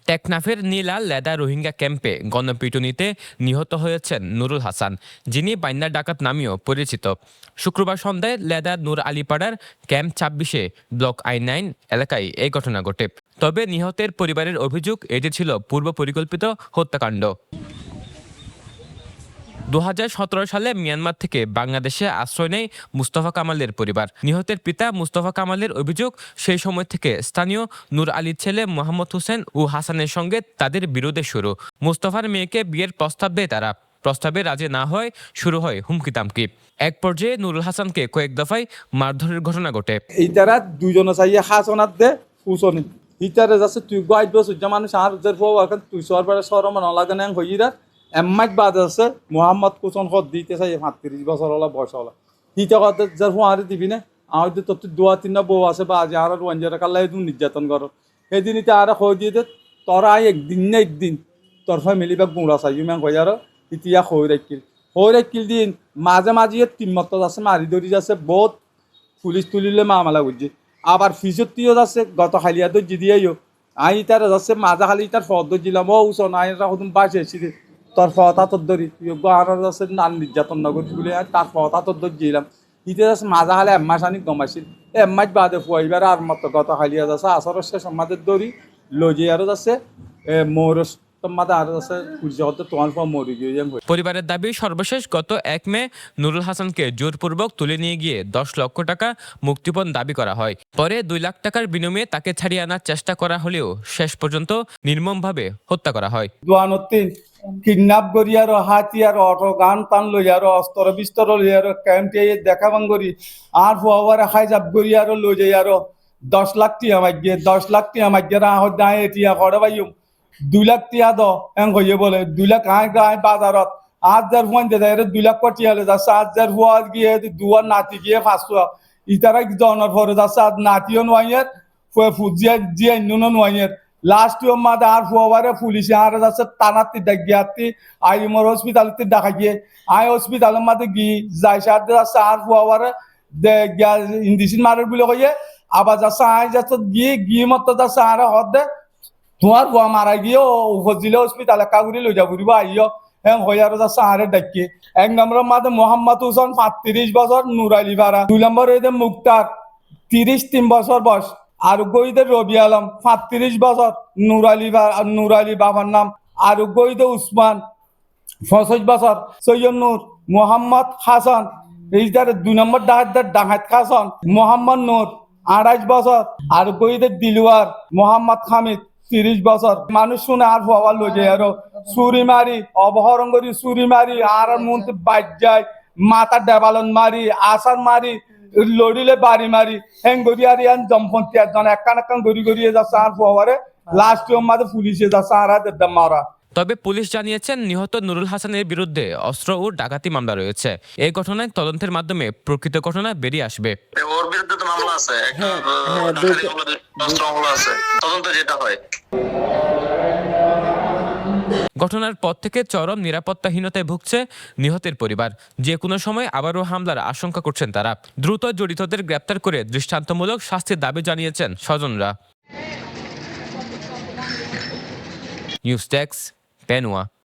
টেকনাফের নীলা লেদা রোহিঙ্গা ক্যাম্পে গণপিটুনিতে নিহত হয়েছেন নুরুল হাসান, যিনি বাইন্দার ডাকাত নামেও পরিচিত। শুক্রবার সন্ধ্যায় লেদা নূর আলীপাড়ার ক্যাম্প ২৬ ব্লক I-9 এলাকায় এই ঘটনা ঘটে। তবে নিহতের পরিবারের অভিযোগ এটি ছিল পূর্ব পরিকল্পিত হত্যাকাণ্ড। ২০১৭ সালে মিয়ানমার থেকে বাংলাদেশে আশ্রয় নেয় মুস্তফা কামালের পরিবার। নিহতের পিতা মুস্তফা কামালের অভিযোগ, সেই সময় থেকে স্থানীয় নূর আলীর ছেলে মোহাম্মদ হোসেন ও হাসানের সঙ্গে তাদের বিরোধের শুরু। মুস্তফার মেয়েকে বিয়ের প্রস্তাব দেয় তারা। প্রস্তাবে রাজি না হয় শুরু হয় হুমকি তামকি। এক পর্যায়ে নুরুল হাসানকে কয়েক দফায় মারধরের ঘটনা ঘটে। ইতারা দুজনে চাইয়ে হাসনাত দে ফুসনি ইতারে যাচ্ছে তুই গাইড বস মানুষ আর তুই সরবার সরমান লাগে না হইরা এম্মাইক বাদ আছে মোহাম্মদ কুসন হদ দিতে চাই ৩৫ বছর হলা বয়স হলা হিতা কথা যার ফুয়ারে দিবি না আমার তো তোর দোয়া তিনটা বউ আছে বা আজ আর ওয়াঞ্জারা কাল্লা নির্যাতন করো সেদিন ইতা আর হয়ে দিয়ে তোরা একদিন না একদিন তোর ফ্যামিলি বা গুঁড়া চাই ইমান হয়ে আর ইতিয়া হয়ে রাখিল দিন মাঝে মাঝে তিনমত আছে মারি ধরি যাচ্ছে বহুত পুলিশ তুলিলে মামলা বুঝছি আবার ফিজতিও যাচ্ছে গত খালিয়া তো জিদিয়াইও আই তার যাচ্ছে মাজা খালি তার ফদ দিলাম ও উস নাই রাখুন বাসে এসেছি তোর ফত হাতর ধরি আর যাচ্ছে নান নির্যাতন নগর বলে তার ফত হাতর ধর দিলাম ইতে যাচ্ছে মাজা খালি এম্মাস আনি কমাইছিল এম্মাস বাদে ফুয়াইবার আর মতো গত খালিয়া যাচ্ছে আসরের শেষ আমাদের ধরি লজে আরও যাচ্ছে মৌরস পরিবারের দাবি, সর্বশেষ গত ১ মে নুরুল হাসানকে জোরপূর্বক তুলে নিয়ে গিয়ে ১০ লক্ষ টাকা মুক্তিপণ দাবি করা হয়। পরে ২ লাখ টাকার বিনিময়ে তাকে ছাড়িয়ে আনার চেষ্টা করা হলেও শেষ পর্যন্ত নির্মমভাবে হত্যা করা হয়। কিডন্যাপ করিয়ার হাতিয়ার অটো গান টান লইয়ার অস্ত্র বিস্তর লইয়ার ক্যাম্পে দেখা বাঙ্গরি আর ফুয়ার খাই যাব করিয়ার লই যাইয়ার ১০ লাখ টিয়া মাইগে ১০ লাখ টিয়া মাইগে রাহত দায় টিয়া করে বাইম ২ লাখ টিয়া দ এং হইয়ে বলে ২ লাখ আয় গায় বাজারত আজ যার ফুয়ান দে ২ লাখ টিয়া হলে যাচ্ছে আজ যার ফুয়া গিয়ে দুয়ার নাতি গিয়ে ফাঁসুয়া ইতারা জনের পরে যাচ্ছে আজ নাতিও নোয়াইয়ের ফুজিয়া জিয়া নুনো নোয়াইয়ের লাস্ট মাদে আর ফুয়ারে পুলিশে আর যাচ্ছে টানাতি ডাকিয়াতি আই মোর হসপিটালতে দেখা গিয়ে আই হসপিটালের মাঝে গিয়ে যাই সাথে যাচ্ছে আর ফুয়ারে ইন্ডিসিন মারের বলে কইয়ে আবার যাচ্ছে আই যাচ্ছে গিয়ে মতো যাচ্ছে আর হদ দে তোমার ফুয়া মারা গিয়ে উপজিলে হসপিটালে কাগুরি লই যাব ঘুরিব আইও হ্যাঁ হয়ে আর যাচ্ছে আরে ডাকিয়ে ১ নম্বরের মাঝে মোহাম্মদ হোসেন ৩৫ বছর নুরালি ভাড়া ২ নম্বর হইতে মুক্তার ৩৩ বছর বয়স আর গইদে রবি আলম ৩৫ বছর নুরালি বাবার নাম আর গইদে উসমান ৬৫ বছর সৈয়দ নূর মোহাম্মদ হাসান এইটার ২ নম্বর ডাহাত হাসান মোহাম্মদ নূর ২৮ বছর আর গইদে দিলওয়ার মোহাম্মদ হামিদ ৩০ বছর মানুষ শুনে আর হওয়ার লজে আরো চুরি মারি অপহরণ করি চুরি মারি আর মন্ত্রী বাইক যায় মাথা ডেবালন মারি আসার মারি লড়িলে বাড়ি মারি হেং গড়িয়ারি আন জমপন্থী একজন একান গড়িয়ে যাচ্ছে আর ফোয়ারে লাস্ট মাঝে পুলিশে যাচ্ছে আর মারা। তবে পুলিশ জানিয়েছেন, নিহত নুরুল হাসানের বিরুদ্ধে অস্ত্র ও ডাকাতি মামলা রয়েছে। এই ঘটনায় তদন্তের মাধ্যমে প্রকৃত ঘটনা বেরিয়ে আসবে। ওর বিরুদ্ধে তো মামলা আছে, তদন্ত যেটা হয়। ঘটনার পর থেকে চরম নিরাপত্তাহীনতায় ভুগছে নিহতের পরিবার। যে কোনো সময় আবারও হামলার আশঙ্কা করছেন তারা। দ্রুত জড়িতদের গ্রেপ্তার করে দৃষ্টান্তমূলক শাস্তির দাবি জানিয়েছেন স্বজনরা। News desk, পেনুয়া।